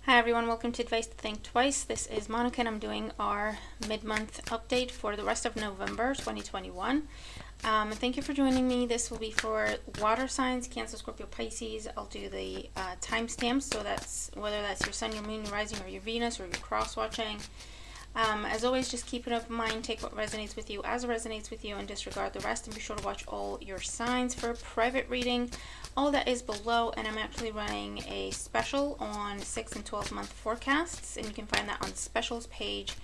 Hi everyone, welcome to Advice to Think Twice. This is Monica and I'm doing our mid-month update for the rest of November 2021. Thank you for joining me. This will be for water signs, Cancer, Scorpio, Pisces. I'll do the timestamps, so that's whether that's your sun, your moon, your rising, or your Venus, or your cross-watching. As always, just keep it in mind, take what resonates with you as it resonates with you and disregard the rest, and be sure to watch all your signs. For a private reading, all that is below, and I'm actually running a special on 6 and 12 month forecasts, and you can find that on the specials page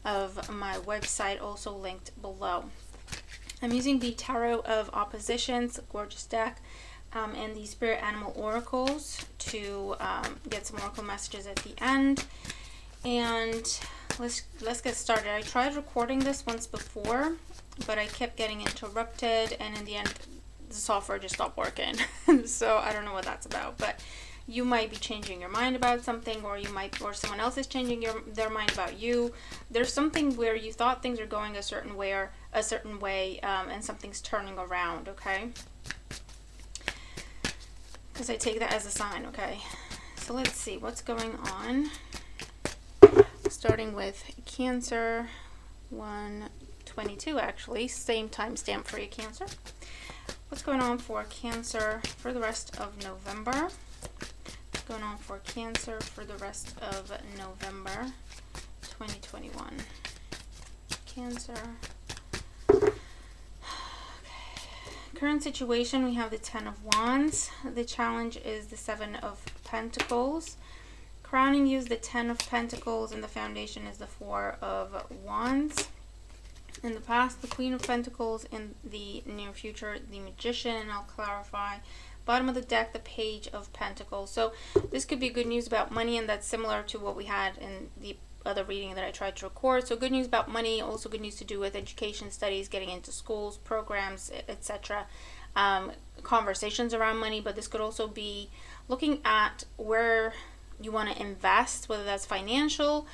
of my website, also linked below. I'm using the Tarot of Oppositions, gorgeous deck, and the Spirit Animal Oracles to get some oracle messages at the end. And let's get started. I tried recording this once before, but I kept getting interrupted, and in the end the software just stopped working. So I don't know what that's about, but you might be changing your mind about something, or someone else is changing their mind about you. There's something where you thought things are going a certain way, and something's turning around, okay? Because I take that as a sign, okay? So let's see what's going on. Starting with Cancer, 1/22 actually, same timestamp for you, Cancer. What's going on for Cancer for the rest of November? What's going on for Cancer for the rest of November 2021? Cancer. Okay. Current situation, we have the 10 of Wands. The challenge is the 7 of Pentacles. Crowning you is the 10 of Pentacles, and the foundation is the 4 of Wands. In the past, the Queen of Pentacles. In the near future, the Magician, and I'll clarify. Bottom of the deck, the Page of Pentacles. So this could be good news about money, and that's similar to what we had in the other reading that I tried to record. So good news about money, also good news to do with education, studies, getting into schools, programs, etc. Conversations around money, but this could also be looking at where you want to invest, whether that's financial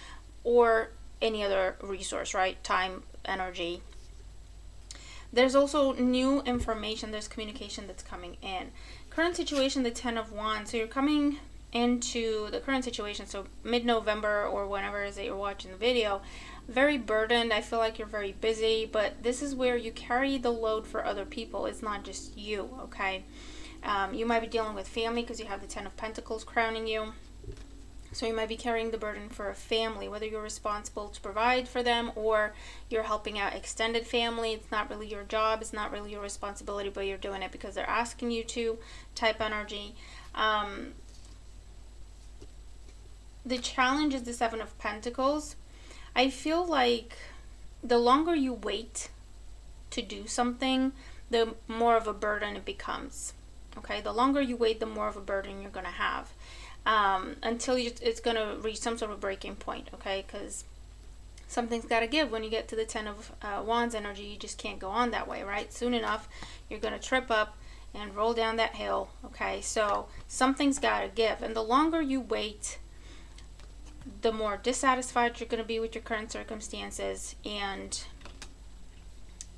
or any other resource, right? Time, energy. There's also new information, there's communication that's coming in. Current situation, the 10 of Wands. So you're coming into the current situation, so mid-November or whenever it is that you're watching the video, very burdened. I feel like you're very busy, but this is where you carry the load for other people. It's not just you, okay? You might be dealing with family because you have the 10 of Pentacles crowning you. So you might be carrying the burden for a family, whether you're responsible to provide for them or you're helping out extended family. It's not really your job, it's not really your responsibility, but you're doing it because they're asking you to, type energy. The challenge is the 7 of Pentacles. I feel like the longer you wait to do something, the more of a burden it becomes. Okay, the longer you wait, the more of a burden you're going to have. Until it's going to reach some sort of breaking point, okay? Because something's got to give. When you get to the 10 of Wands energy, you just can't go on that way, right? Soon enough, you're going to trip up and roll down that hill, okay? So something's got to give. And the longer you wait, the more dissatisfied you're going to be with your current circumstances, and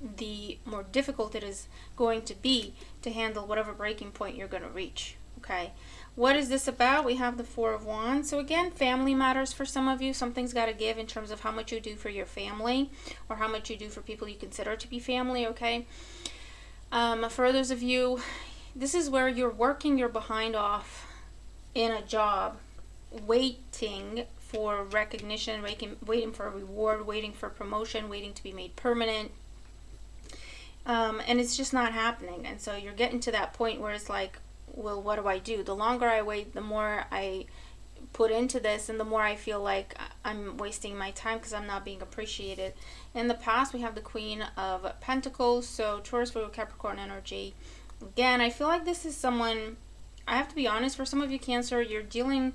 the more difficult it is going to be to handle whatever breaking point you're going to reach, okay? What is this about? We have the 4 of Wands. So again, family matters for some of you. Something's got to give in terms of how much you do for your family or how much you do for people you consider to be family, okay? For others of you, this is where you're working your behind off in a job, waiting for recognition, waiting for a reward, waiting for promotion, waiting to be made permanent. And it's just not happening. And so you're getting to that point where it's like, well, what do I do? The longer I wait, the more I put into this, and the more I feel like I'm wasting my time because I'm not being appreciated. In the past, we have the Queen of Pentacles, so Taurus, Virgo, Capricorn energy. Again, I feel like this is someone, I have to be honest, for some of you Cancer, you're dealing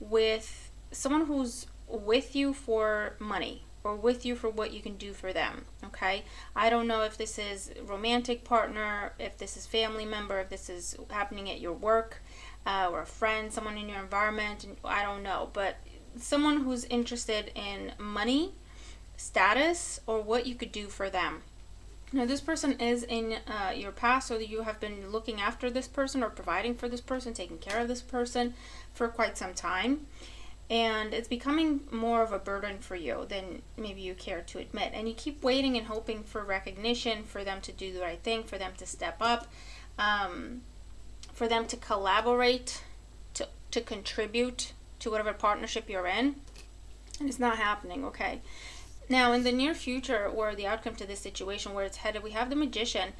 with someone who's with you for money or with you for what you can do for them, okay? I don't know if this is a romantic partner, if this is family member, if this is happening at your work, or a friend, someone in your environment, I don't know, but someone who's interested in money, status, or what you could do for them. Now, this person is in your past, so that you have been looking after this person or providing for this person, taking care of this person for quite some time. And it's becoming more of a burden for you than maybe you care to admit. And you keep waiting and hoping for recognition, for them to do the right thing, for them to step up, for them to collaborate, to contribute to whatever partnership you're in. And it's not happening, okay? Now, in the near future, or the outcome to this situation where it's headed, we have the Magician.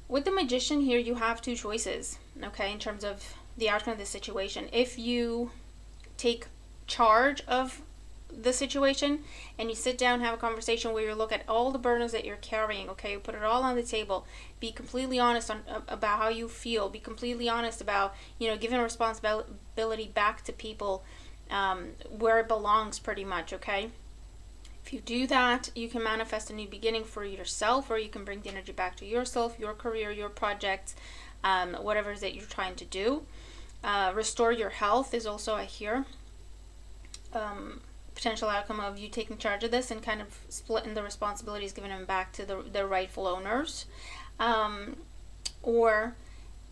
With the Magician here, you have two choices, okay, in terms of the outcome of this situation. If you take charge of the situation and you sit down, have a conversation where you look at all the burdens that you're carrying, okay, you put it all on the table, be completely honest about how you feel, be completely honest about, giving responsibility back to people where it belongs, pretty much, okay? If you do that, you can manifest a new beginning for yourself, or you can bring the energy back to yourself, your career, your projects, whatever it is that you're trying to do. Restore your health is also, I hear, potential outcome of you taking charge of this and kind of splitting the responsibilities, giving them back to the rightful owners, or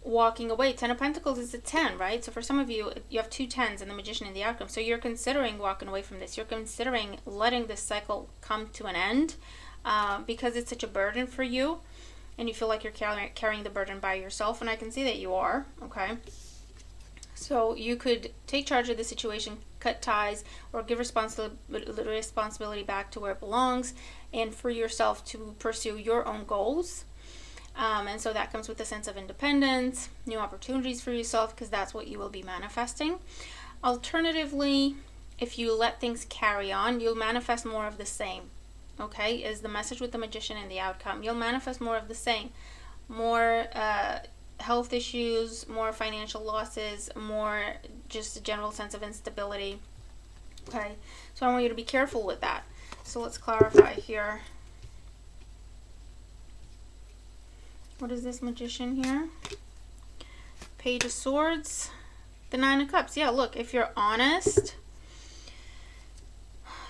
walking away. 10 of Pentacles is a 10, right? So for some of you, you have two 10s in the Magician and the outcome. So you're considering walking away from this. You're considering letting this cycle come to an end because it's such a burden for you, and you feel like you're carrying the burden by yourself, and I can see that you are, okay? So you could take charge of the situation, cut ties, or give responsibility back to where it belongs, and for yourself to pursue your own goals. And so that comes with a sense of independence, new opportunities for yourself, because that's what you will be manifesting. Alternatively, if you let things carry on, you'll manifest more of the same, okay, is the message with the Magician and the outcome. You'll manifest more of the same, more health issues, more financial losses, more just a general sense of instability, okay? So I want you to be careful with that. So let's clarify here. What is this Magician here? Page of Swords, the 9 of Cups. Yeah, look, if you're honest,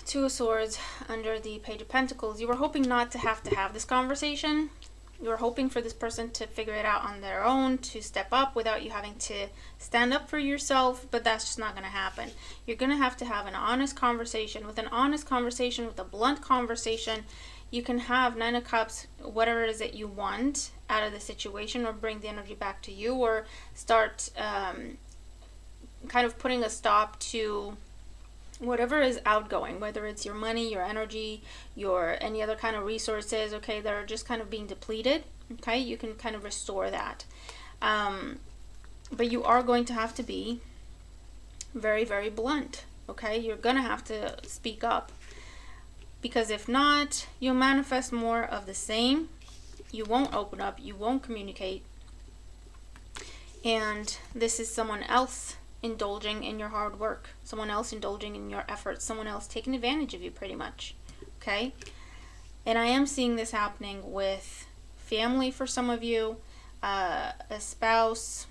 2 of Swords under the Page of Pentacles. You were hoping not to have this conversation. You were hoping for this person to figure it out on their own, to step up without you having to stand up for yourself, but that's just not going to happen. You're going to have an honest conversation. With an honest conversation, with a blunt conversation, you can have 9 of Cups, whatever it is that you want out of the situation, or bring the energy back to you, or start kind of putting a stop to whatever is outgoing, whether it's your money, your energy, your any other kind of resources, okay, that are just kind of being depleted, okay, you can kind of restore that. But you are going to have to be very, very blunt, okay? You're going to have to speak up, because if not, you'll manifest more of the same. You won't open up, you won't communicate, and this is someone else indulging in your hard work, someone else indulging in your efforts, someone else taking advantage of you, pretty much, okay? And I am seeing this happening with family for some of you, a spouse,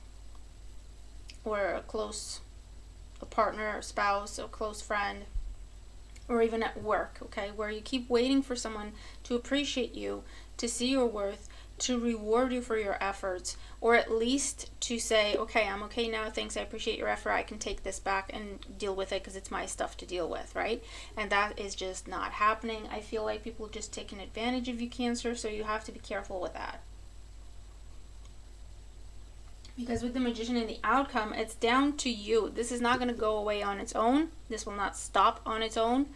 or a partner, a spouse, a close friend, or even at work, okay, where you keep waiting for someone to appreciate you, to see your worth, to reward you for your efforts, or at least to say, okay, I'm okay now, thanks, I appreciate your effort, I can take this back and deal with it because it's my stuff to deal with, right? And that is just not happening. I feel like people are just taking advantage of you, Cancer, so you have to be careful with that. Because with the Magician and the outcome, it's down to you. This is not going to go away on its own. This will not stop on its own.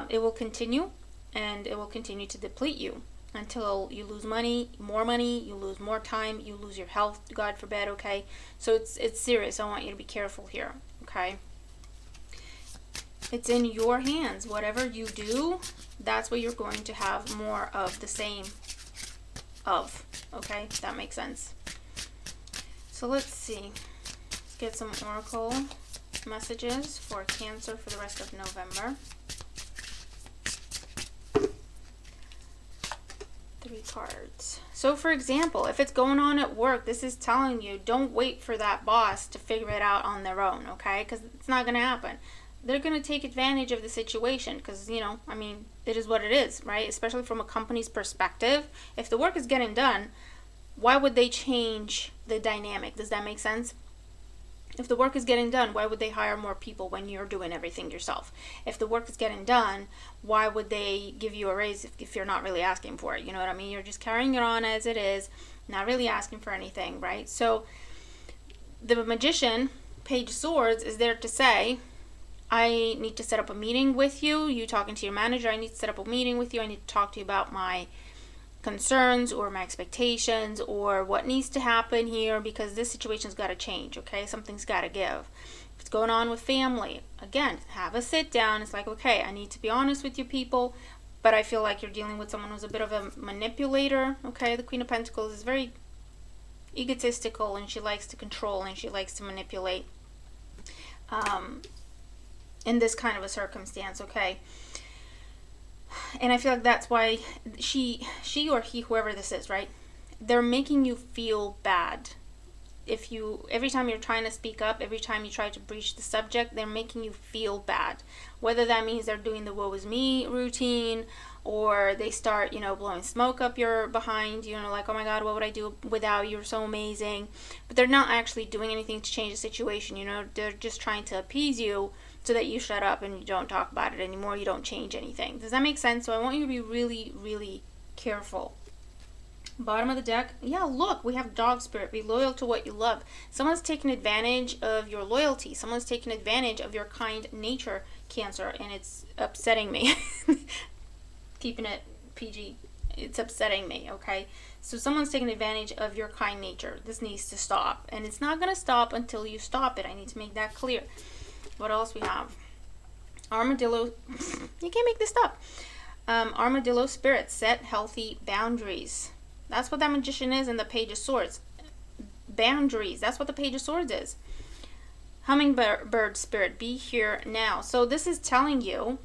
It will continue, and it will continue to deplete you until you lose more money, you lose more time, you lose your health, God forbid, okay? So it's serious. I want you to be careful here, okay? It's in your hands. Whatever you do, that's what you're going to have more of the same of, okay? If that makes sense. So let's see. Let's get some oracle messages for Cancer for the rest of November. 3 cards. So for example, if it's going on at work, this is telling you don't wait for that boss to figure it out on their own, okay? Because it's not going to happen. They're going to take advantage of the situation because, I mean, it is what it is, right? Especially from a company's perspective. If the work is getting done, why would they change the dynamic? Does that make sense? If the work is getting done, why would they hire more people when you're doing everything yourself? If the work is getting done, why would they give you a raise if you're not really asking for it? You know what I mean? You're just carrying it on as it is, not really asking for anything, right? So the Magician, Page of Swords, is there to say, I need to set up a meeting with you. You talking to your manager, I need to set up a meeting with you. I need to talk to you about my concerns or my expectations or what needs to happen here, because this situation's got to change, okay? Something's got to give. If it's going on with family, again, have a sit down. It's like, okay, I need to be honest with you people, but I feel like you're dealing with someone who's a bit of a manipulator, okay? The Queen of Pentacles is very egotistical, and she likes to control, and she likes to manipulate in this kind of a circumstance, okay? And I feel like that's why she or he, whoever this is, right? They're making you feel bad. Every time you're trying to speak up, every time you try to breach the subject, they're making you feel bad. Whether that means they're doing the woe is me routine, or they start, blowing smoke up your behind, like, oh my God, what would I do without you? You're so amazing. But they're not actually doing anything to change the situation, they're just trying to appease you so that you shut up and you don't talk about it anymore, you don't change anything. Does that make sense? So I want you to be really, really careful. Bottom of the deck, yeah, look, we have dog spirit. Be loyal to what you love. Someone's taking advantage of your loyalty. Someone's taking advantage of your kind nature, Cancer, and it's upsetting me. Keeping it PG, it's upsetting me, okay? So someone's taking advantage of your kind nature. This needs to stop, and it's not going to stop until you stop it. I need to make that clear. What else we have? Armadillo. You can't make this up. Armadillo spirit, set healthy boundaries. That's what that Magician is in the Page of Swords. Boundaries. That's what the Page of Swords is. Hummingbird spirit, be here now. So this is telling you,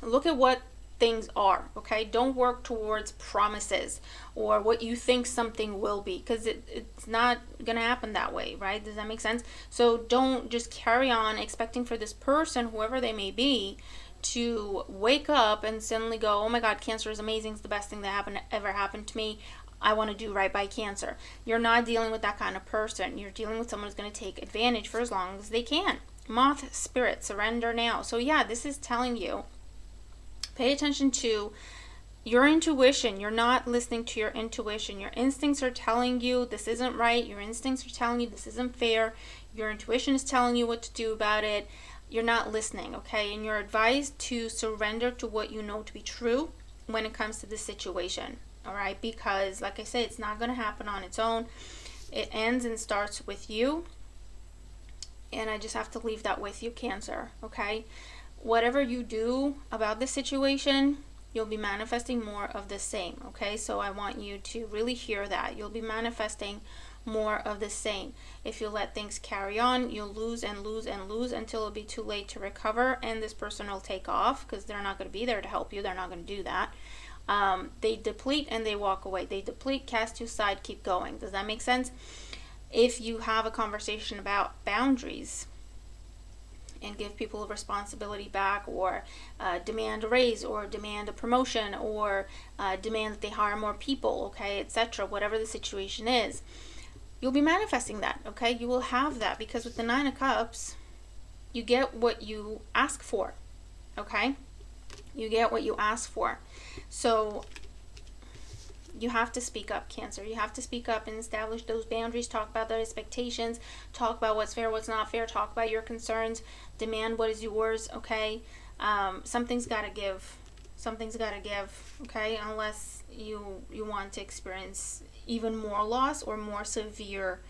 look at what things are, okay? Don't work towards promises or what you think something will be, because it's not gonna happen that way, right? Does that make sense? So don't just carry on expecting for this person, whoever they may be, to wake up and suddenly go, oh my God, Cancer is amazing, it's the best thing that ever happened to me, I want to do right by Cancer. You're not dealing with that kind of person. You're dealing with someone who's going to take advantage for as long as they can. Moth spirit, surrender now. So yeah, this is telling you, pay attention to your intuition. You're not listening to your intuition. Your instincts are telling you this isn't right. Your instincts are telling you this isn't fair. Your intuition is telling you what to do about it. You're not listening, okay? And you're advised to surrender to what you know to be true when it comes to this situation, all right? Because, like I said, it's not going to happen on its own. It ends and starts with you. And I just have to leave that with you, Cancer, okay? Whatever you do about this situation, you'll be manifesting more of the same, okay? So I want you to really hear that. You'll be manifesting more of the same. If you let things carry on, you'll lose and lose and lose until it'll be too late to recover, and this person will take off because they're not going to be there to help you. They're not going to do that. They deplete and they walk away. They deplete, cast you aside, keep going. Does that make sense? If you have a conversation about boundaries and give people a responsibility back, or demand a raise, or demand a promotion, or demand that they hire more people, okay, etc., whatever the situation is, you'll be manifesting that, okay? You will have that, because with the Nine of Cups, you get what you ask for, okay? You get what you ask for. So you have to speak up, Cancer. You have to speak up and establish those boundaries. Talk about their expectations. Talk about what's fair, what's not fair. Talk about your concerns. Demand what is yours, okay? Something's got to give. Something's got to give, okay? Unless you want to experience even more loss or more severe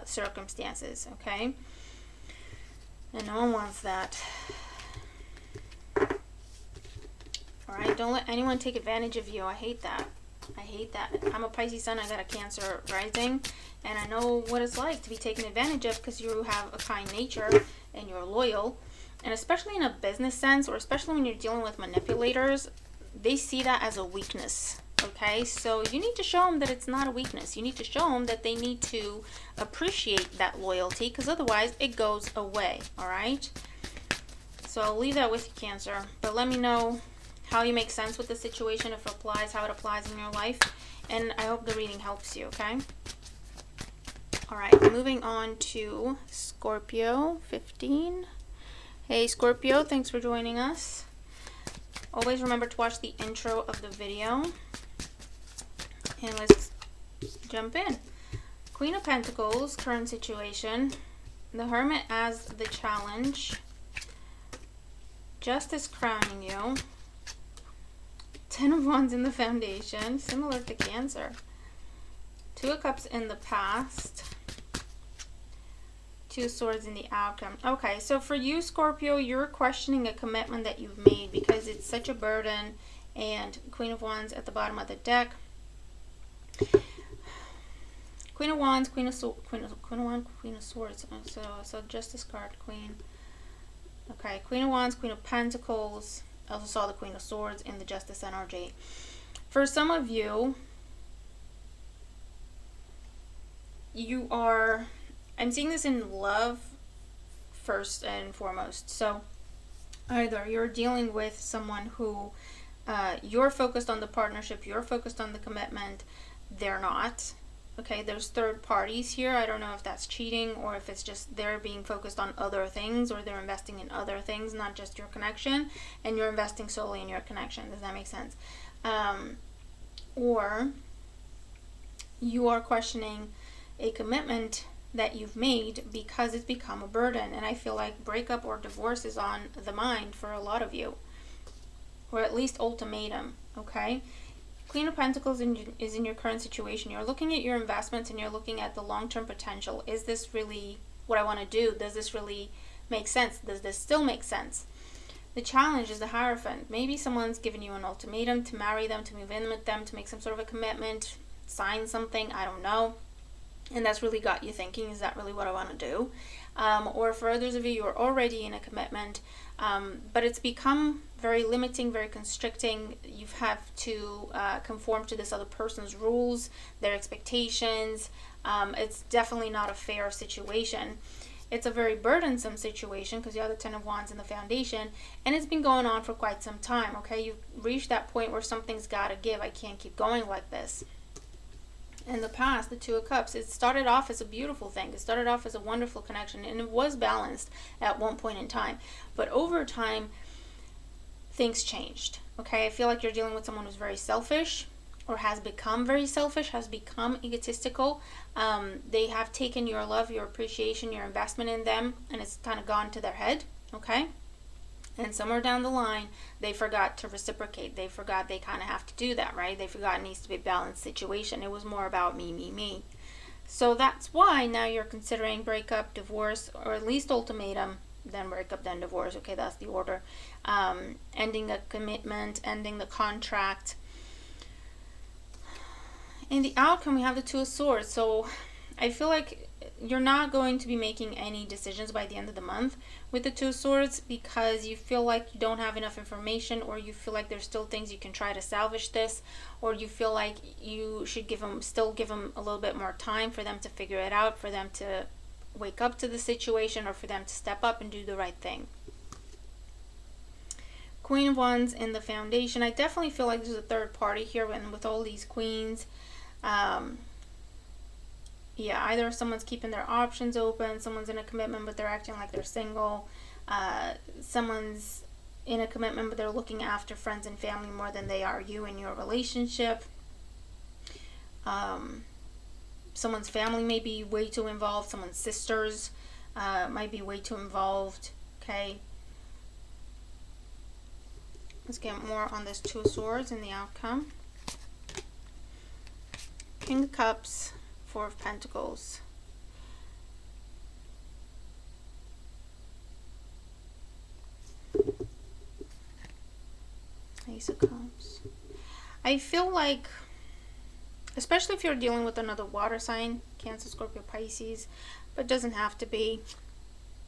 circumstances, okay? And no one wants that. All right? Don't let anyone take advantage of you. I hate that. I hate that. I'm a Pisces sun, I got a Cancer rising, and I know what it's like to be taken advantage of, because you have a kind nature and you're loyal. And especially in a business sense, or especially when you're dealing with manipulators, they see that as a weakness, okay? So you need to show them that it's not a weakness. You need to show them that they need to appreciate that loyalty, because otherwise it goes away, all right? So I'll leave that with you, Cancer, but let me know how you make sense with the situation, if it applies, how it applies in your life, and I hope the reading helps you, okay? All right, moving on to Scorpio 15. Hey Scorpio, thanks for joining us. Always remember to watch the intro of the video. And let's jump in. Queen of Pentacles, current situation. The Hermit as the challenge. Justice crowning you. 10 of Wands in the foundation, similar to Cancer. 2 of Cups in the past. 2 of Swords in the outcome. Okay, so for you, Scorpio, you're questioning a commitment that you've made because it's such a burden. And Queen of Wands at the bottom of the deck. Queen of Wands, Queen of Swords. So Justice card, Queen. Okay, Queen of Wands, Queen of Pentacles. I also saw the Queen of Swords in the Justice energy. For some of you, you are, I'm seeing this in love first and foremost. So either you're dealing with someone who you're focused on the partnership, you're focused on the commitment, they're not. Okay, there's third parties here. I don't know if that's cheating or if it's just they're being focused on other things or they're investing in other things, not just your connection, and you're investing solely in your connection. Does that make sense? Or you are questioning a commitment that you've made because it's become a burden. And I feel like breakup or divorce is on the mind for a lot of you. Or at least ultimatum, okay? Queen of Pentacles is in your current situation. You're looking at your investments and you're looking at the long-term potential. Is this really what I want to do? Does this really make sense? Does this still make sense? The challenge is the Hierophant. Maybe someone's given you an ultimatum to marry them, to move in with them, to make some sort of a commitment, sign something, I don't know. And that's really got you thinking, is that really what I want to do? Or for others of you, you're already in a commitment, but it's become very limiting, very constricting. You have to conform to this other person's rules, their expectations. It's definitely not a fair situation. It's a very burdensome situation because you have the 10 of Wands in the foundation, and it's been going on for quite some time, okay? You've reached that point where something's got to give. I can't keep going like this. In the past, the 2 of Cups, it started off as a beautiful thing. It started off as a wonderful connection, and it was balanced at one point in time. But over time, things changed, okay? I feel like you're dealing with someone who's very selfish or has become very selfish, has become egotistical. They have taken your love, your appreciation, your investment in them, and it's kind of gone to their head, okay? And somewhere down the line, they forgot to reciprocate. They forgot they kind of have to do that, right? They forgot it needs to be a balanced situation. It was more about me, me, me. So that's why now you're considering breakup, divorce, or at least ultimatum, then breakup, then divorce. Okay, that's the order. Ending a commitment, ending the contract. In the outcome, we have the 2 of Swords. So I feel like you're not going to be making any decisions by the end of the month with the 2 of Swords because you feel like you don't have enough information, or you feel like there's still things you can try to salvage this, or you feel like you should still give them a little bit more time for them to figure it out, for them to wake up to the situation, or for them to step up and do the right thing. Queen of Wands in the foundation. I definitely feel like there's a third party here, and with all these queens, yeah, either someone's keeping their options open, someone's in a commitment but they're acting like they're single, someone's in a commitment but they're looking after friends and family more than they are you in your relationship. Someone's family may be way too involved, someone's sisters might be way too involved, okay? Let's get more on this 2 of Swords and the outcome. King of Cups, 4 of Pentacles. Ace of Cups. I feel like, especially if you're dealing with another water sign, Cancer, Scorpio, Pisces, but doesn't have to be,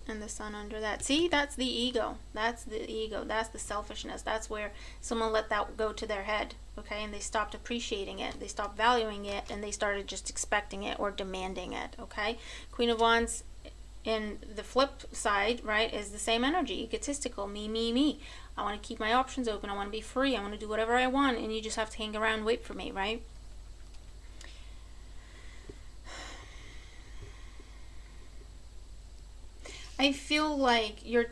and the Sun under that. See, that's the ego. That's the ego. That's the selfishness. That's where someone let that go to their head, okay? And they stopped appreciating it. They stopped valuing it, and they started just expecting it or demanding it, okay? Queen of Wands in the flip side, right, is the same energy. Egotistical. Me, me, me. I want to keep my options open. I want to be free. I want to do whatever I want, and you just have to hang around and wait for me, right? I feel like you're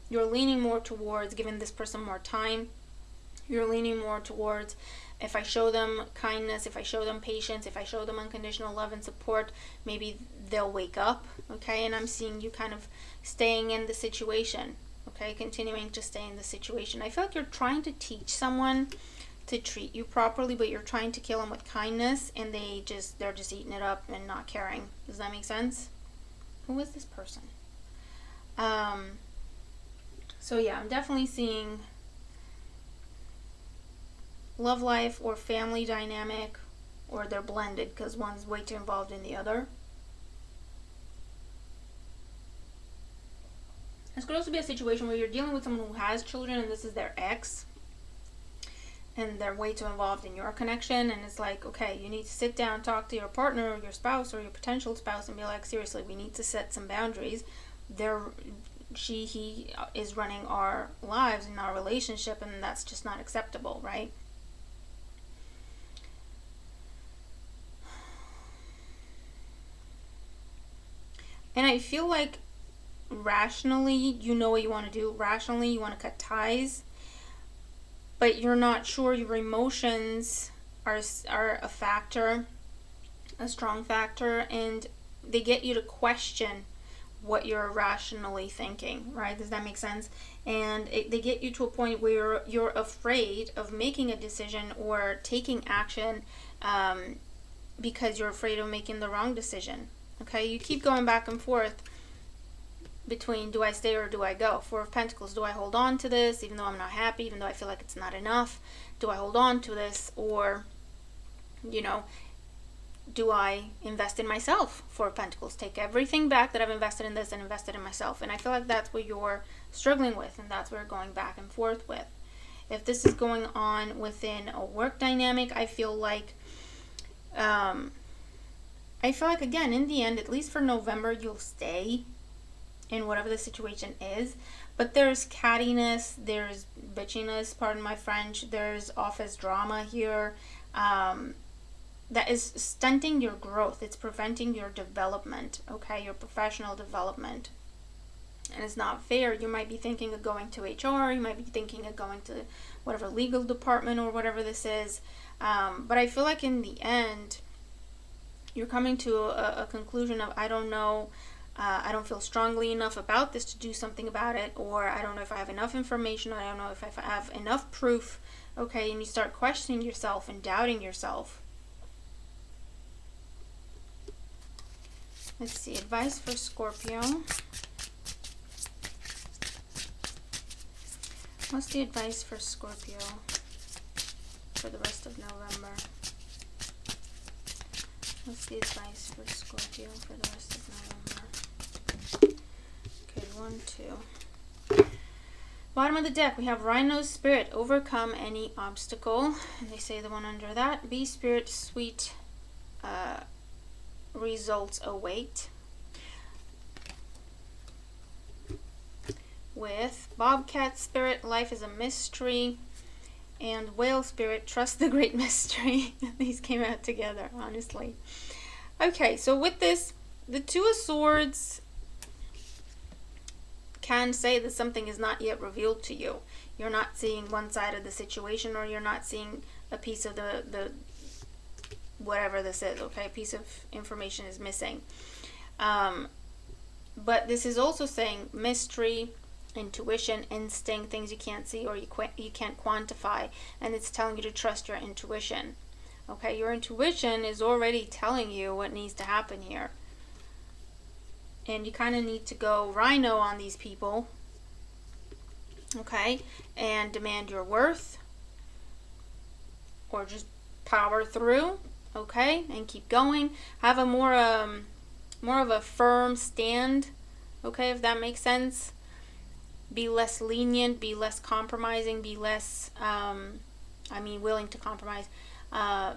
leaning more towards giving this person more time. You're leaning more towards, if I show them kindness, if I show them patience, if I show them unconditional love and support, maybe they'll wake up, okay? And I'm seeing you kind of staying in the situation, okay? Continuing to stay in the situation. I feel like you're trying to teach someone to treat you properly, but you're trying to kill them with kindness, and they're just eating it up and not caring. Does that make sense? Who is this person? So yeah, I'm definitely seeing love life or family dynamic, or they're blended because one's way too involved in the other. This could also be a situation where you're dealing with someone who has children and this is their ex, and they're way too involved in your connection, and it's like, okay, you need to sit down, talk to your partner or your spouse or your potential spouse and be like, seriously, we need to set some boundaries. He is running our lives and our relationship, and that's just not acceptable, right? And I feel like rationally, you know what you want to do. Rationally, you want to cut ties, but you're not sure. Your emotions are a factor, a strong factor, and they get you to question what you're rationally thinking, right? Does that make sense? And they get you to a point where you're afraid of making a decision or taking action because you're afraid of making the wrong decision. Okay, you keep going back and forth between, do I stay or do I go? Four of Pentacles, do I hold on to this even though I'm not happy, even though I feel like it's not enough? Do I hold on to this, or, you know, do I invest in myself? Four of Pentacles, take everything back that I've invested in this and invested in myself. And I feel like that's what you're struggling with, and that's what you're going back and forth with. If this is going on within a work dynamic, I feel like again, in the end, at least for November, you'll stay in whatever the situation is. But there's cattiness, there's bitchiness, pardon my French, there's office drama here that is stunting your growth. It's preventing your development, okay, your professional development. And it's not fair. You might be thinking of going to HR, you might be thinking of going to whatever legal department or whatever this is. But I feel like in the end, you're coming to a conclusion of, I don't know, I don't feel strongly enough about this to do something about it, or I don't know if I have enough information, or I don't know if I have enough proof, okay, and you start questioning yourself and doubting yourself. Let's see, advice for Scorpio. What's the advice for Scorpio for the rest of November? What's the advice for Scorpio for the rest of November? Okay, 1, 2. Bottom of the deck, we have Rhino's Spirit. Overcome any obstacle. And they say the one under that. Be Spirit, sweet results await. With Bobcat Spirit, life is a mystery. And Whale Spirit, trust the great mystery. These came out together, honestly. Okay, so with this, the Two of Swords can say that something is not yet revealed to you. You're not seeing one side of the situation, or you're not seeing a piece of the whatever this is, okay? A piece of information is missing. But this is also saying mystery, intuition, instinct, things you can't see or you can't quantify, and it's telling you to trust your intuition. Okay, your intuition is already telling you what needs to happen here, and you kind of need to go Rhino on these people, okay, and demand your worth, or just power through, okay, and keep going. Have a more of a firm stand, okay, if that makes sense. Be less lenient, be less compromising, be less, willing to compromise,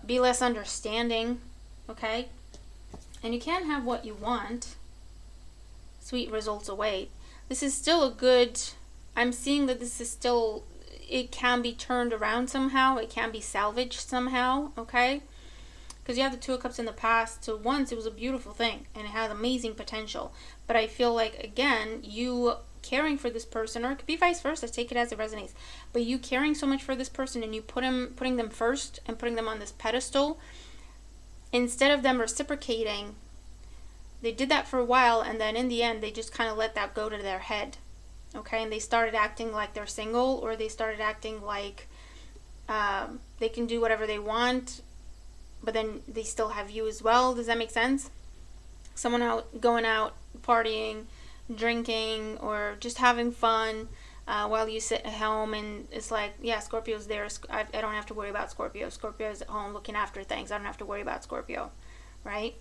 be less understanding, okay? And you can't have what you want. Sweet results await. This is still a good, I'm seeing that this is still, it can be turned around somehow, it can be salvaged somehow, okay? because you have the Two of Cups in the past. So once it was a beautiful thing and it had amazing potential. But I feel like, again, you caring for this person, or it could be vice versa, take it as it resonates, but you caring so much for this person and you putting them first and putting them on this pedestal, instead of them reciprocating, they did that for a while, and then in the end they just kind of let that go to their head, okay? And they started acting like they're single, or they started acting like they can do whatever they want, but then they still have you as well. Does that make sense? Someone going out partying, drinking, or just having fun while you sit at home, and it's like, yeah, Scorpio's there. I don't have to worry about Scorpio. Scorpio's at home looking after things. I don't have to worry about Scorpio, right?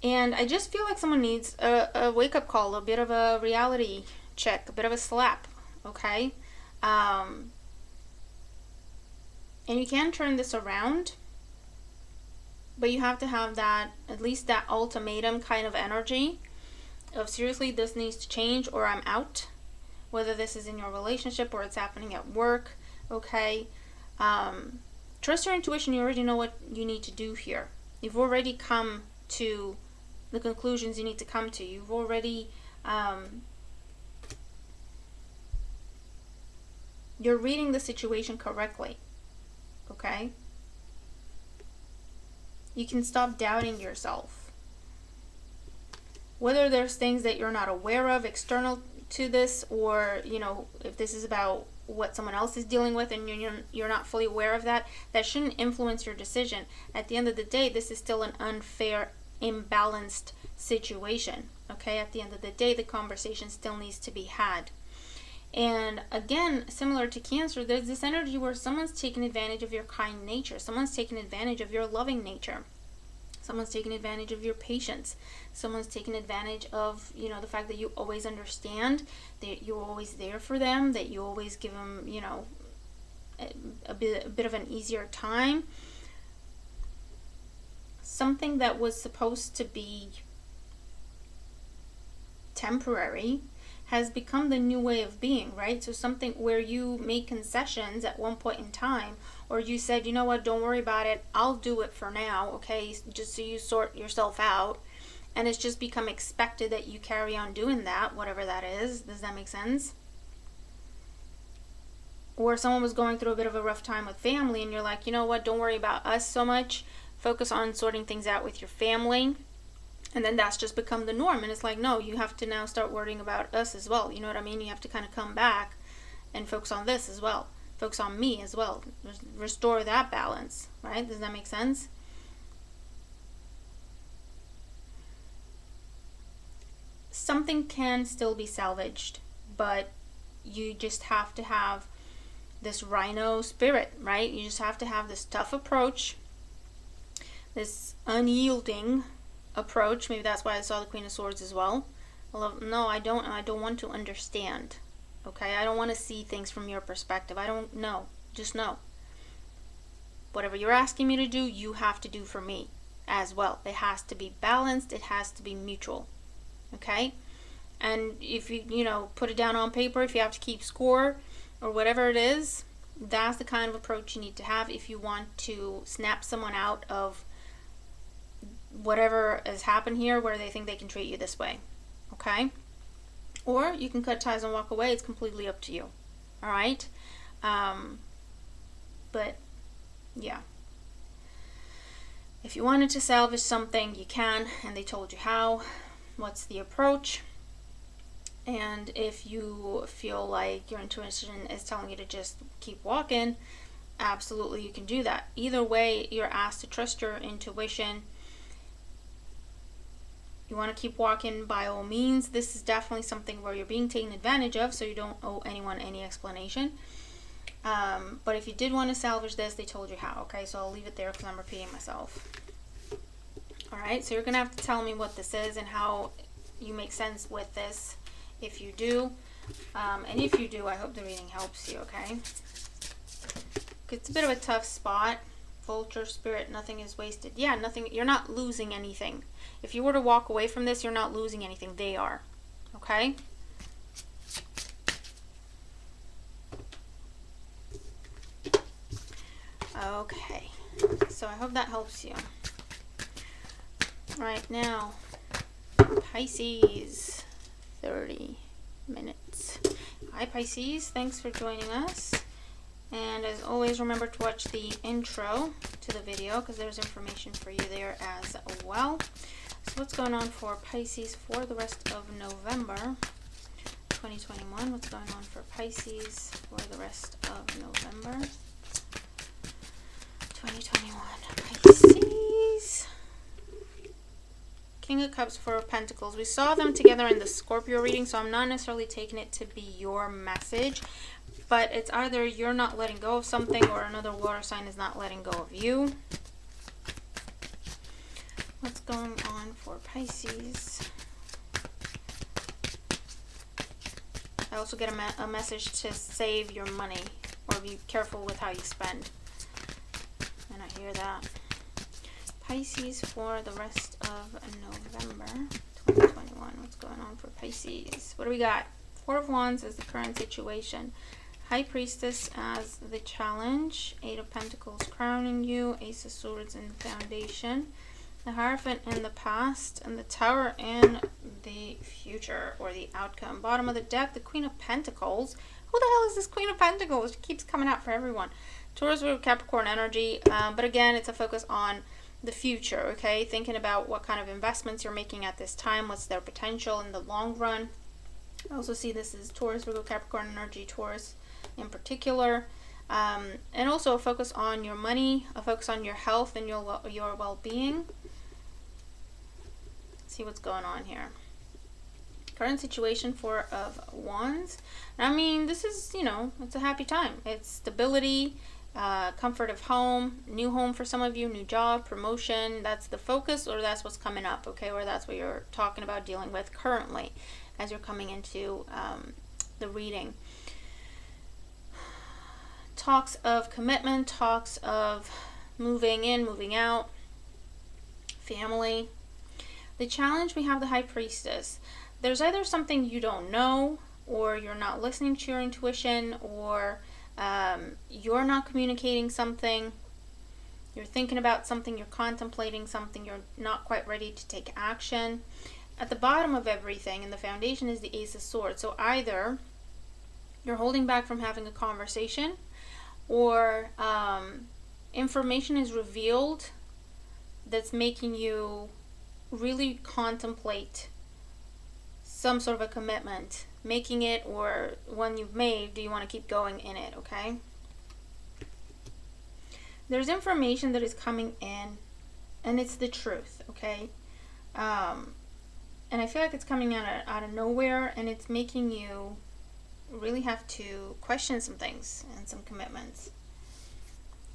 And I just feel like someone needs a wake-up call, a bit of a reality check, a bit of a slap, okay? And you can turn this around, but you have to have that, at least that ultimatum kind of energy of, seriously, this needs to change or I'm out. Whether this is in your relationship or it's happening at work, okay? Trust your intuition. You already know what you need to do here. You've already come to the conclusions you need to come to. You've already, you're reading the situation correctly, okay? You can stop doubting yourself. Whether there's things that you're not aware of external to this, or, you know, if this is about what someone else is dealing with and you're not fully aware of that, that shouldn't influence your decision. At the end of the day, this is still an unfair, imbalanced situation, okay? At the end of the day, the conversation still needs to be had. And again, similar to Cancer, there's this energy where someone's taking advantage of your kind nature. Someone's taking advantage of your loving nature. Someone's taking advantage of your patience. Someone's taking advantage of, you know, the fact that you always understand, that you're always there for them, that you always give them, you know, a bit of an easier time. Something that was supposed to be temporary has become the new way of being, right? So something where you made concessions at one point in time, or you said, you know what, don't worry about it, I'll do it for now, okay, just so you sort yourself out, and it's just become expected that you carry on doing that, whatever that is. Does that make sense? Or someone was going through a bit of a rough time with family, and you're like, you know what, don't worry about us so much, focus on sorting things out with your family. And then that's just become the norm. And it's like, no, you have to now start worrying about us as well. You know what I mean? You have to kind of come back and focus on this as well. Focus on me as well. Restore that balance, right? Does that make sense? Something can still be salvaged, but you just have to have this rhino spirit, right? You just have to have this tough approach, this unyielding approach. Maybe that's why I saw the Queen of Swords as well. No, I don't want to understand, okay? I don't want to see things from your perspective. I don't know. Just know. Whatever you're asking me to do, you have to do for me as well. It has to be balanced. It has to be mutual, okay? And if you know, put it down on paper, if you have to keep score or whatever it is, that's the kind of approach you need to have if you want to snap someone out of whatever has happened here where they think they can treat you this way, okay? Or you can cut ties and walk away. It's completely up to you, all right? But yeah, if you wanted to salvage something, you can, and they told you how. What's the approach? And if you feel like your intuition is telling you to just keep walking, absolutely you can do that. Either way, you're asked to trust your intuition. You want to keep walking, by all means. This is definitely something where you're being taken advantage of, so you don't owe anyone any explanation. But if you did want to salvage this, they told you how, okay? So I'll leave it there because I'm repeating myself. Alright, so you're going to have to tell me what this is and how you make sense with this, if you do. And if you do, I hope the reading helps you, okay? It's a bit of a tough spot. Vulture spirit, nothing is wasted. Yeah, nothing. You're not losing anything. If you were to walk away from this, you're not losing anything. They are. Okay? Okay. So I hope that helps you. Right now, Pisces, 30 minutes. Hi Pisces, thanks for joining us. And as always, remember to watch the intro to the video because there's information for you there as well. So what's going on for Pisces for the rest of November 2021? What's going on for Pisces for the rest of November 2021? Pisces. King of Cups, Four of Pentacles. We saw them together in the Scorpio reading, so I'm not necessarily taking it to be your message. But it's either you're not letting go of something or another water sign is not letting go of you. What's going on for Pisces? I also get a message to save your money or be careful with how you spend. And I hear that. Pisces for the rest of November 2021. What's going on for Pisces? What do we got? Four of Wands is the current situation. High Priestess as the challenge. Eight of Pentacles crowning you. Ace of Swords in the foundation. The Hierophant in the past. And the Tower in the future or the outcome. Bottom of the deck, the Queen of Pentacles. Who the hell is this Queen of Pentacles? It keeps coming out for everyone. Taurus with Capricorn energy. But again, it's a focus on the future, okay? Thinking about what kind of investments you're making at this time. What's their potential in the long run. I also see this as Taurus, Virgo, Capricorn energy, Taurus in particular. And also a focus on your money, a focus on your health and your well-being. See what's going on here. Current situation, Four of Wands. I mean, this is, you know, it's a happy time. It's stability, comfort of home, new home for some of you, new job, promotion. That's the focus, or that's what's coming up, okay? Or that's what you're talking about dealing with currently as you're coming into the reading. Talks of commitment, talks of moving in, moving out, family. The challenge, we have the High Priestess. There's either something you don't know, or you're not listening to your intuition, or you're not communicating something, you're thinking about something, you're contemplating something, you're not quite ready to take action. At the bottom of everything in the foundation is the Ace of Swords. So either you're holding back from having a conversation, or information is revealed that's making you really contemplate some sort of a commitment, making it, or one you've made, do you want to keep going in it, okay? There's information that is coming in, and it's the truth, okay? And I feel like it's coming out of nowhere, and it's making you really have to question some things and some commitments.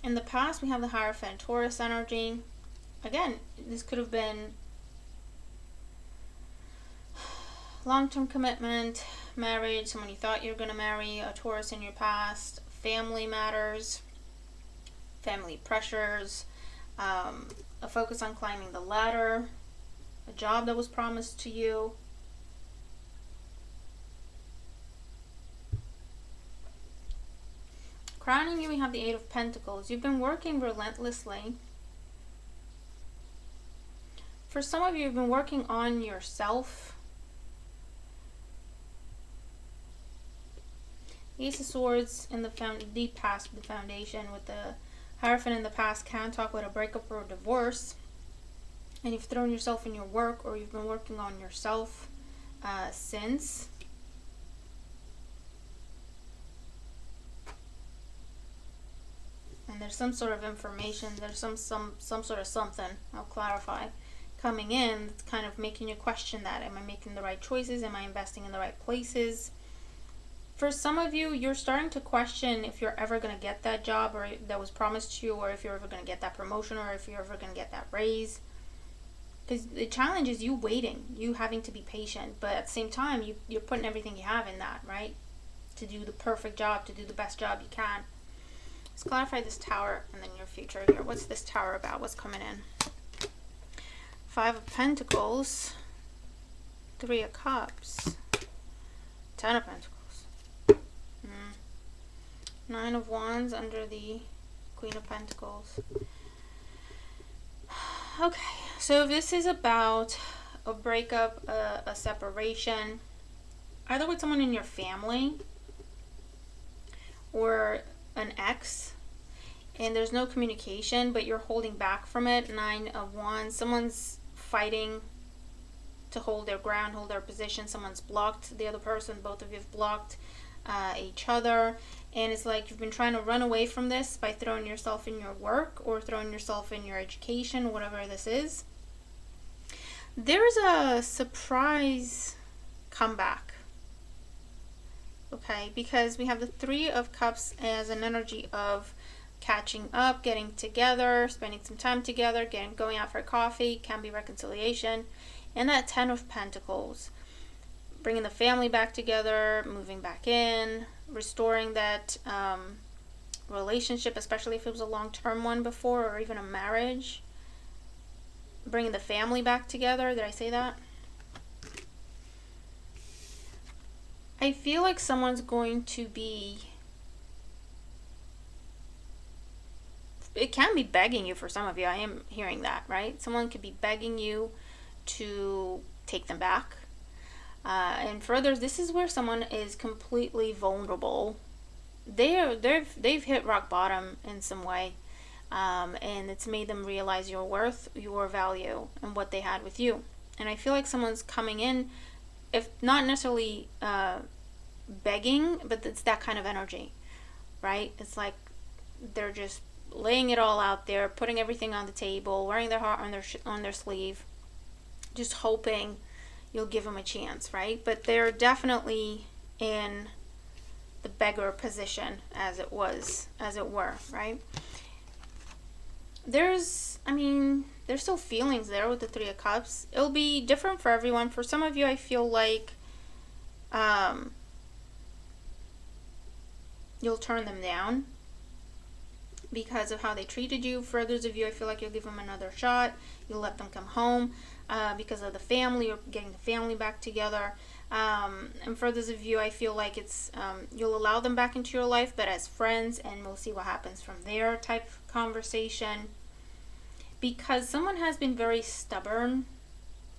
In the past, we have the Hierophant, Taurus energy. Again, this could have been long-term commitment, marriage, someone you thought you were going to marry, a Taurus in your past, family matters, family pressures, a focus on climbing the ladder, a job that was promised to you. Crowning you, we have the Eight of Pentacles. You've been working relentlessly. For some of you, you've been working on yourself. Ace of Swords in the past, the foundation, with the Hierophant in the past, can talk about a breakup or a divorce. And you've thrown yourself in your work, or you've been working on yourself since. And there's some sort of information, there's some sort of something, I'll clarify, coming in that's kind of making you question that. Am I making the right choices? Am I investing in the right places? For some of you, you're starting to question if you're ever going to get that job or that was promised to you, or if you're ever going to get that promotion, or if you're ever going to get that raise. Because the challenge is you waiting, you having to be patient, but at the same time, you're putting everything you have in that, right? To do the perfect job, to do the best job you can. Let's clarify this Tower and then your future here. What's this Tower about? What's coming in? Five of Pentacles, Three of Cups, Ten of Pentacles. Nine of Wands under the Queen of Pentacles. Okay, so if this is about a breakup, a separation, either with someone in your family or an ex, and there's no communication, but you're holding back from it, 9 of Wands, someone's fighting to hold their ground, hold their position, someone's blocked the other person, both of you have blocked each other, and it's like you've been trying to run away from this by throwing yourself in your work or throwing yourself in your education, whatever this is. There's a surprise comeback, okay, because we have the 3 of Cups as an energy of catching up, getting together, spending some time together, going out for coffee, can be reconciliation, and that 10 of Pentacles, bringing the family back together, moving back in, restoring that relationship, especially if it was a long-term one before, or even a marriage, bringing the family back together. Did I say that? I feel like someone's going to be, it can be begging you for some of you. I am hearing that, right? Someone could be begging you to take them back. And for others, this is where someone is completely vulnerable. They've hit rock bottom in some way, and it's made them realize your worth, your value, and what they had with you. And I feel like someone's coming in, if not necessarily begging, but it's that kind of energy, right? It's like they're just laying it all out there, putting everything on the table, wearing their heart on their sleeve, just hoping you'll give them a chance, right? But they're definitely in the beggar position, as it were, right? There's still feelings there with the 3 of Cups. It'll be different for everyone. For some of you, I feel like you'll turn them down because of how they treated you. For others of you, I feel like you'll give them another shot. You'll let them come home because of the family, or getting the family back together. And for others of you, I feel like it's you'll allow them back into your life, but as friends, and we'll see what happens from there type of conversation. Because someone has been very stubborn.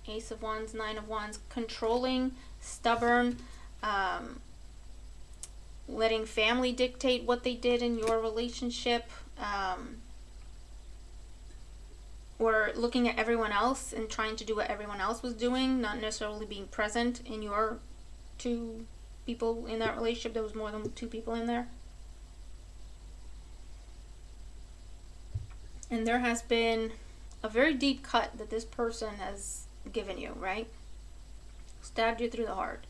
Ace of Wands, 9 of Wands, controlling, stubborn, letting family dictate what they did in your relationship, or looking at everyone else and trying to do what everyone else was doing, not necessarily being present in your 2 people in that relationship. There was more than 2 people in there. And there has been a very deep cut that this person has given you, right? Stabbed you through the heart.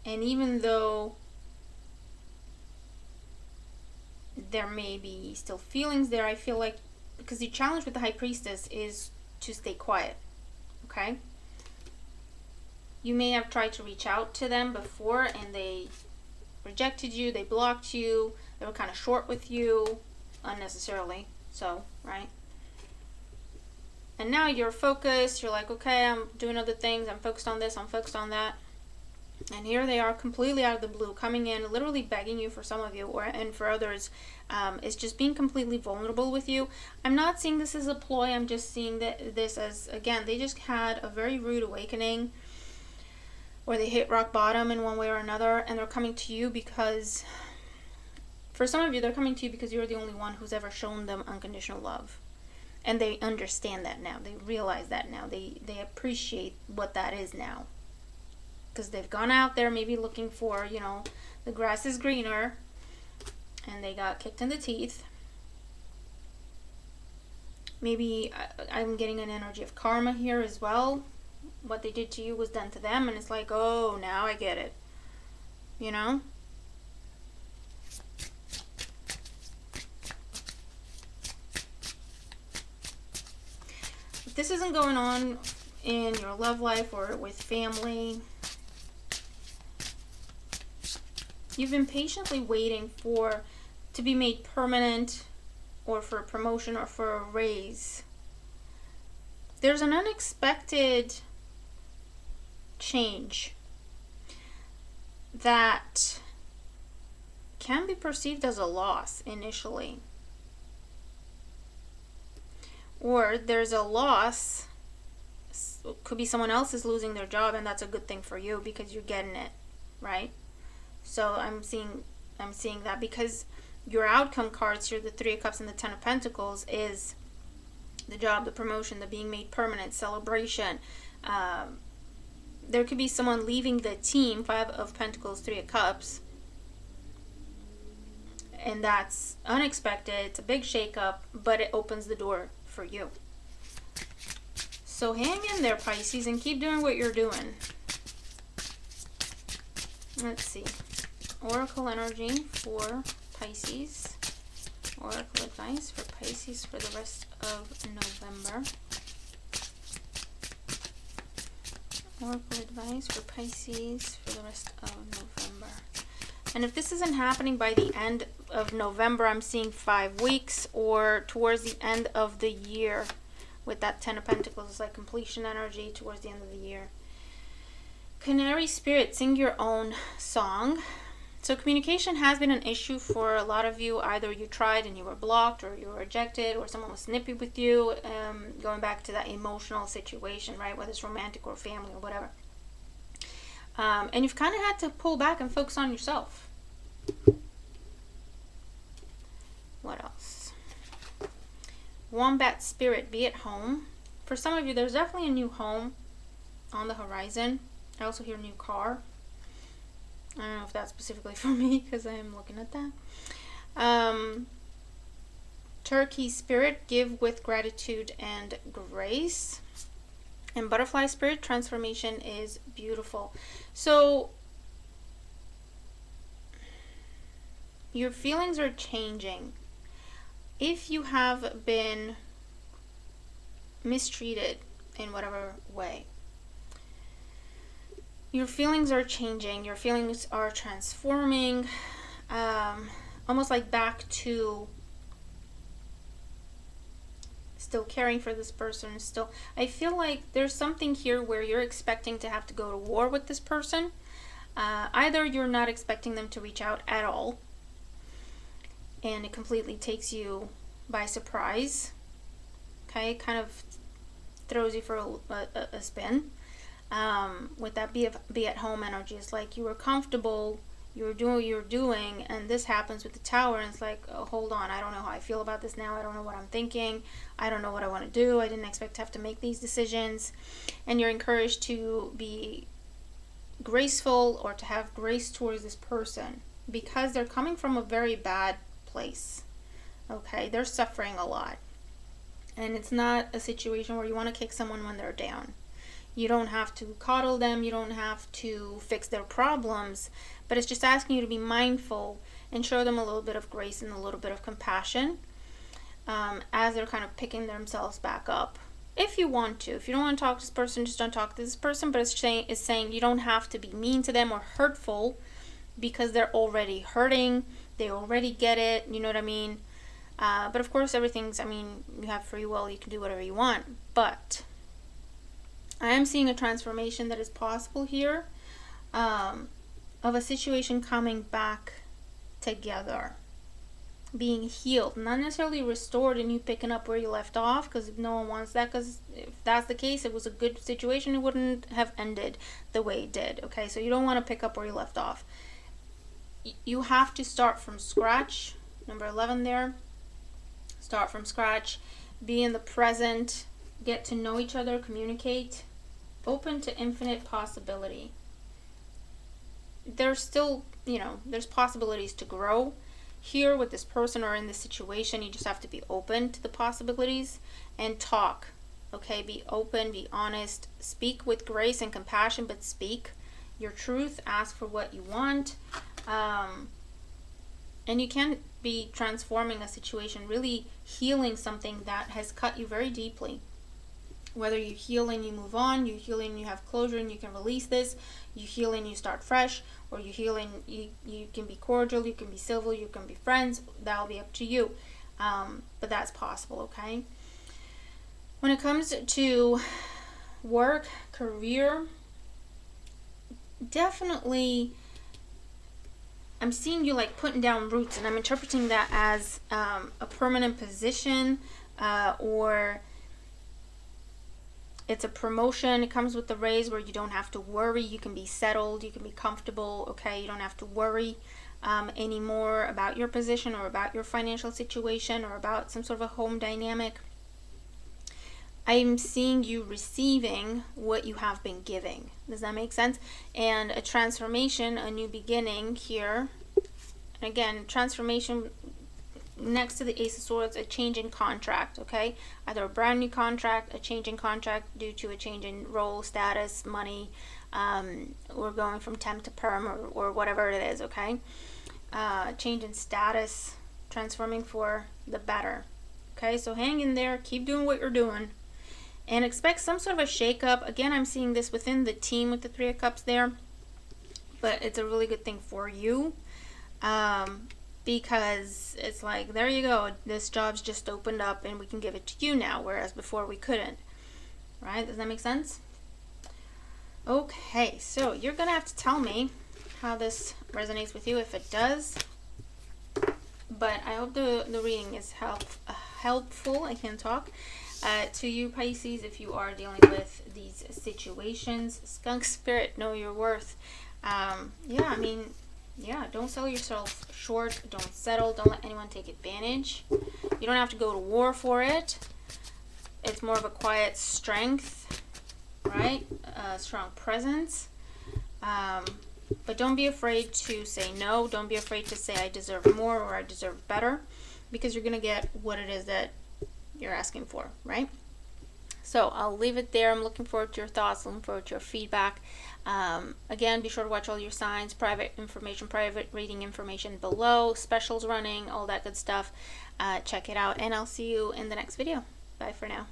And even though there may be still feelings there, I feel like, because the challenge with the High Priestess is to stay quiet, okay? You may have tried to reach out to them before and they rejected you, they blocked you, they were kind of short with you, unnecessarily so, right? And now you're focused, you're like, okay, I'm doing other things, I'm focused on this, I'm focused on that. And here they are, completely out of the blue, coming in, literally begging you for some of you, and for others, it's just being completely vulnerable with you. I'm not seeing this as a ploy. I'm just seeing this as, again, they just had a very rude awakening, or they hit rock bottom in one way or another, and they're coming to you because, for some of you, they're coming to you because you're the only one who's ever shown them unconditional love. And they understand that now. They realize that now. They appreciate what that is now. Because they've gone out there maybe looking for, the grass is greener, and they got kicked in the teeth. Maybe I'm getting an energy of karma here as well. What they did to you was done to them, and it's like, oh, now I get it. If this isn't going on in your love life or with family, you've been patiently waiting to be made permanent, or for a promotion, or for a raise. There's an unexpected change that can be perceived as a loss initially. or there's a loss. Could be someone else is losing their job, and that's a good thing for you because you're getting it, right? So I'm seeing that because your outcome cards here, the Three of Cups and the Ten of Pentacles, is the job, the promotion, the being made permanent, celebration. There could be someone leaving the team, Five of Pentacles, Three of Cups, and that's unexpected. It's a big shakeup, but it opens the door for you. So hang in there, Pisces, and keep doing what you're doing. Let's see. Oracle energy for Pisces. Oracle advice for Pisces for the rest of November. Oracle advice for Pisces for the rest of November. And if this isn't happening by the end of November, I'm seeing 5 weeks or towards the end of the year. With that Ten of Pentacles, it's like completion energy towards the end of the year. Canary spirit, sing your own song. So communication has been an issue for a lot of you. Either you tried and you were blocked, or you were rejected, or someone was snippy with you. Going back to that emotional situation, right? Whether it's romantic or family or whatever. And you've kind of had to pull back and focus on yourself. What else? Wombat spirit, be at home. For some of you, there's definitely a new home on the horizon. I also hear new car. I don't know if that's specifically for me because I am looking at that. Turkey spirit, give with gratitude and grace. And butterfly spirit, transformation is beautiful. So your feelings are changing. If you have been mistreated in whatever way, your feelings are changing, your feelings are transforming, almost like back to still caring for this person. Still, I feel like there's something here where you're expecting to have to go to war with this person. Either you're not expecting them to reach out at all, and it completely takes you by surprise. Okay, kind of throws you for a spin. With that be at home energy, it's like you were comfortable, you were doing what you were doing, and this happens with the Tower, and it's like, oh, hold on, I don't know how I feel about this now. I don't know what I'm thinking. I don't know what I want to do. I didn't expect to have to make these decisions. And you're encouraged to be graceful or to have grace towards this person because they're coming from a very bad place. Okay, they're suffering a lot, and it's not a situation where you want to kick someone when they're down. You don't have to coddle them, you don't have to fix their problems, but it's just asking you to be mindful and show them a little bit of grace and a little bit of compassion as they're kind of picking themselves back up. If you want to. If you don't want to talk to this person, just don't talk to this person, but it's saying you don't have to be mean to them or hurtful because they're already hurting. They already get it, you know what I mean? But of course, everything's, you have free will, you can do whatever you want. But I am seeing a transformation that is possible here, of a situation coming back together, being healed, not necessarily restored and you picking up where you left off, because no one wants that, because if that's the case, it was a good situation, it wouldn't have ended the way it did. Okay, so you don't want to pick up where you left off. You have to start from scratch. Number 11 there. Start from scratch. Be in the present. Get to know each other. Communicate. Open to infinite possibility. There's still, there's possibilities to grow here with this person or in this situation. You just have to be open to the possibilities and talk. Okay, be open, be honest. Speak with grace and compassion, but speak your truth. Ask for what you want. And you can be transforming a situation, really healing something that has cut you very deeply. Whether you heal and you move on, you heal and you have closure and you can release this, you heal and you start fresh, or you heal and you can be cordial, you can be civil, you can be friends. That'll be up to you. But that's possible, okay? When it comes to work, career, definitely I'm seeing you like putting down roots, and I'm interpreting that as a permanent position, or It's a promotion. It comes with the raise where you don't have to worry. You can be settled. You can be comfortable. Okay, you don't have to worry anymore about your position or about your financial situation or about some sort of a home dynamic. I'm seeing you receiving what you have been giving. Does that make sense? And a transformation, a new beginning here. And again, transformation next to the Ace of Swords, a change in contract, okay? Either a brand new contract, a change in contract due to a change in role, status, money, or going from temp to perm, or whatever it is, okay? Change in status, transforming for the better, okay? So hang in there, keep doing what you're doing, and expect some sort of a shakeup. Again, I'm seeing this within the team with the Three of Cups there, but it's a really good thing for you. Because it's like, there you go, this job's just opened up and we can give it to you now, whereas before we couldn't, right? Does that make sense? Okay, so you're gonna have to tell me how this resonates with you, if it does. But I hope the reading is helpful, I can't talk, to you, Pisces, if you are dealing with these situations. Skunk Spirit, know your worth. Yeah, don't sell yourself short. Don't settle. Don't let anyone take advantage. You don't have to go to war for it. It's more of a quiet strength, right? Strong presence. But don't be afraid to say no. Don't be afraid to say I deserve more or I deserve better, because you're going to get what it is that you're asking for, right? So I'll leave it there. I'm looking forward to your thoughts, looking forward to your feedback. Again, be sure to watch all your signs, private information, private reading information below, specials running, all that good stuff. Check it out, and I'll see you in the next video. Bye for now.